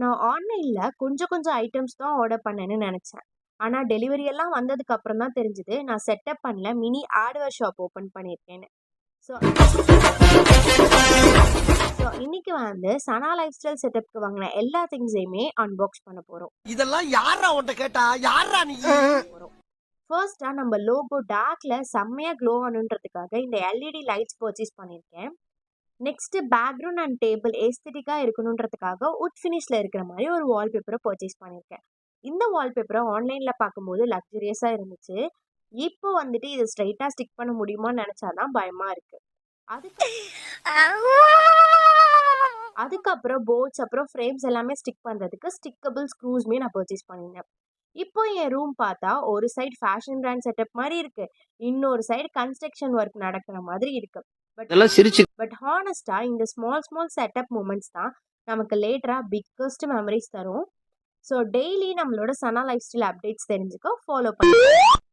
நான் ஆன்லைன்ல கொஞ்சம் கொஞ்சம் ஐட்டம்ஸ் தான் ஆர்டர் பண்ணேன்னு நினைச்சேன். ஆனா டெலிவரி எல்லாம் வந்ததுக்கு அப்புறம் தான் தெரிஞ்சது நான் செட்டப் பண்ணல மினி ஹார்ட்வேர் ஷாப் ஓபன் பண்ணியிருக்கேன்னு. ஸோ ஸோ இன்னைக்கு வந்து சனா லைஃப் ஸ்டைல் செட்டப்க்கு வாங்கின எல்லா திங்ஸையுமே அன்பாக்ஸ் பண்ண போறோம். இதெல்லாம் யாரா உன்கிட்ட கேட்டா? யாரா நீ? ஃபர்ஸ்டா நம்ம லோகோ டார்க்ல செம்மையா க்ளோ ஆகணுன்றதுக்காக இந்த எல்இடி லைட்ஸ் பர்ச்சேஸ் பண்ணியிருக்கேன். நெக்ஸ்ட் பேக்ரவுண்ட் அண்ட் டேபிள் ஏஸ்தட்டிக்கா இருக்கணுன்றதுக்காக உட் ஃபினிஷ்ல இருக்கிற மாதிரி ஒரு வால்பேப்பரை பர்ச்சேஸ் பண்ணியிருக்கேன். இந்த வால்பேப்பரை ஆன்லைன்ல பார்க்கும்போது லக்ஸரியஸா இருந்துச்சு. இப்போ வந்துட்டு இதை ஸ்ட்ரைட்டா ஸ்டிக் பண்ண முடியுமான்னு நினைச்சாதான் பயமா இருக்கு. அதுக்கப்புறம் போர்ட்ஸ் அப்புறம் ஃப்ரேம்ஸ் எல்லாமே ஸ்டிக் பண்றதுக்கு ஸ்டிக்கபிள் ஸ்க்ரூஸ்மே நான் பர்ச்சேஸ் பண்ணியிருந்தேன். இப்போ என் ரூம் பார்த்தா ஒரு சைடு ஃபேஷன் பிராண்ட் செட்டப் மாதிரி இருக்கு, இன்னொரு சைடு கன்ஸ்ட்ரக்ஷன் ஒர்க் நடக்கிற மாதிரி இருக்கு. பட் ஹானஸ்டா இந்த ஸ்மால் செட்டப் மூமெண்ட்ஸ் தான் நமக்கு லேட்டரா பிக்கஸ்ட் மெமரிஸ் தரும். ஸோ டெய்லி நம்மளோட சனா லைஃப் ஸ்டைல் அப்டேட்ஸ் தெரிஞ்சுக்க ஃபாலோ பண்ணுங்க.